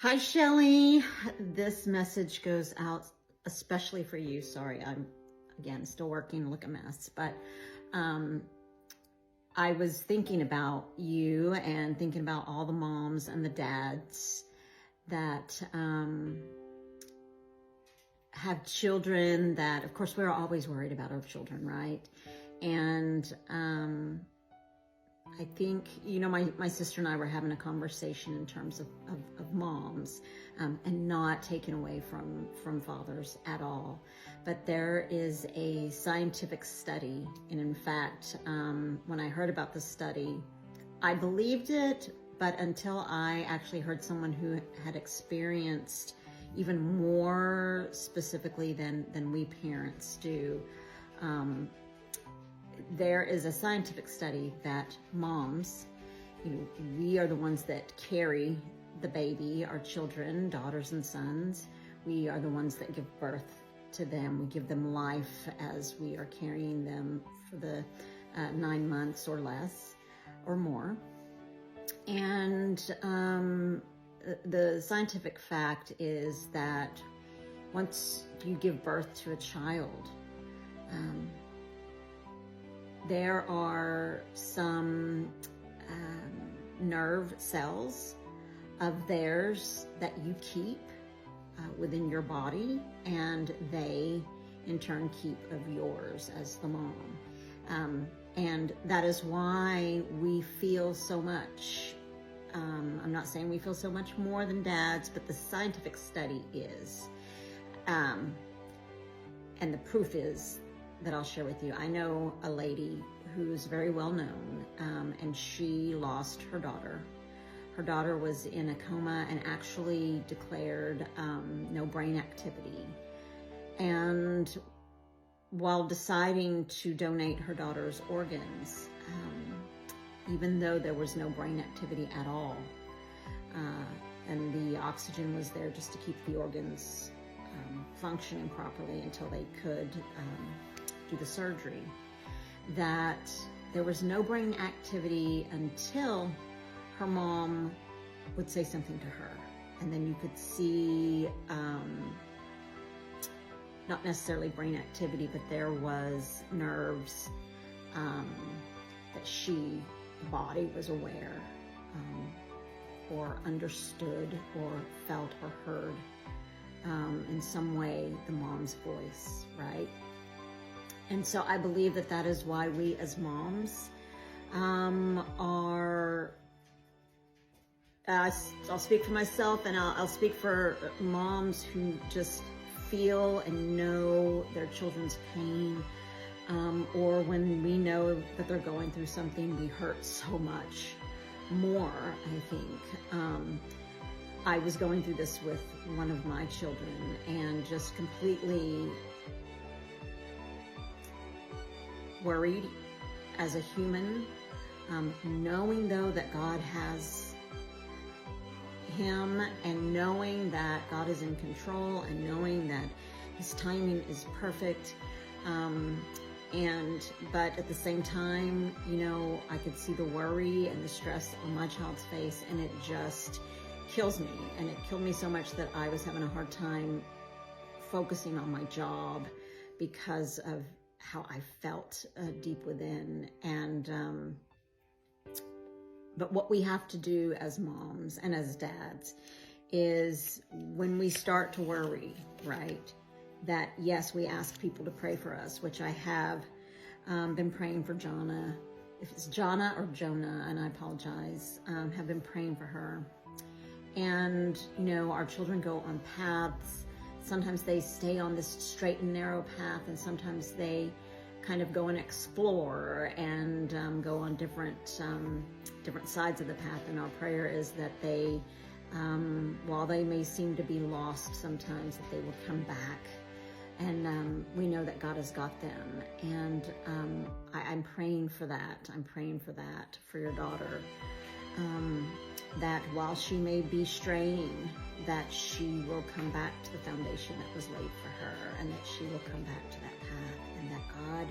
Hi, Shelly. This message goes out especially for you. Sorry, I'm again still working, look a mess, but I was thinking about you and thinking about all the moms and the dads that have children that, of course, we're always worried about our children, right? And I think, my sister and I were having a conversation in terms of moms and not taken away from fathers at all. But there is a scientific study. And in fact, when I heard about the study, I believed it, but until I actually heard someone who had experienced even more specifically than we parents do, there is a scientific study that moms, we are the ones that carry the baby, our children, daughters and sons. We are the ones that give birth to them. We give them life as we are carrying them for the 9 months or less or more. And the scientific fact is that once you give birth to a child, there are some nerve cells of theirs that you keep within your body, and they in turn keep of yours as the mom. And that is why we feel so much. I'm not saying we feel so much more than dads, but the scientific study is. And the proof is that I'll share with you. I know a lady who's very well known, and she lost her daughter. Her daughter was in a coma and actually declared no brain activity. And while deciding to donate her daughter's organs, even though there was no brain activity at all, and the oxygen was there just to keep the organs functioning properly until they could do the surgery, that there was no brain activity until her mom would say something to her. And then you could see, not necessarily brain activity, but there was nerves that the body was aware or understood or felt or heard in some way the mom's voice, right? And so I believe that is why we as moms are, I'll speak for myself, and I'll speak for moms who just feel and know their children's pain, or when we know that they're going through something, we hurt so much more, I think. I was going through this with one of my children and just completely worried as a human, knowing though that God has him, and knowing that God is in control, and knowing that his timing is perfect. But at the same time, I could see the worry and the stress on my child's face, and it just kills me. And it killed me so much that I was having a hard time focusing on my job because of how I felt deep within. And but what we have to do as moms and as dads is, when we start to worry, right, that yes, we ask people to pray for us, which I have been praying for Jonna. If it's Jonna or Jonah, and I apologize, have been praying for her. And our children go on paths. Sometimes they stay on this straight and narrow path, and sometimes they kind of go and explore and go on different sides of the path. And our prayer is that they, while they may seem to be lost sometimes, that they will come back. And we know that God has got them. And I'm praying for that. I'm praying for that for your daughter. That while she may be straying, that she will come back to the foundation that was laid for her, and that she will come back to that path, and that God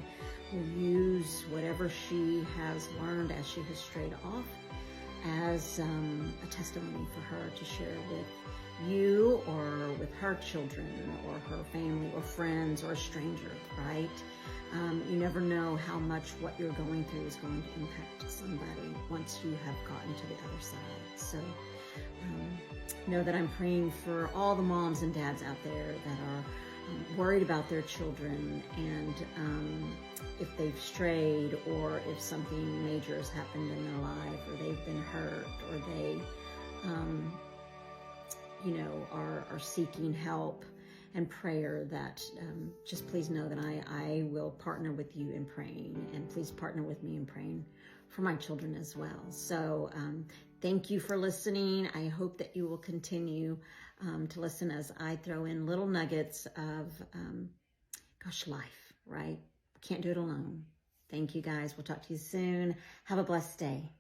will use whatever she has learned as she has strayed off as a testimony for her to share with you or with her children or her family or friends or a stranger, right? You never know how much what you're going through is going to impact somebody once you have gotten to the other side. So know that I'm praying for all the moms and dads out there that are worried about their children, and if they've strayed or if something major has happened in their life or they've been hurt or they are seeking help and prayer, that just please know that I will partner with you in praying, and please partner with me in praying for my children as well. So thank you for listening. I hope that you will continue to listen as I throw in little nuggets of, life, right? Can't do it alone. Thank you guys. We'll talk to you soon. Have a blessed day.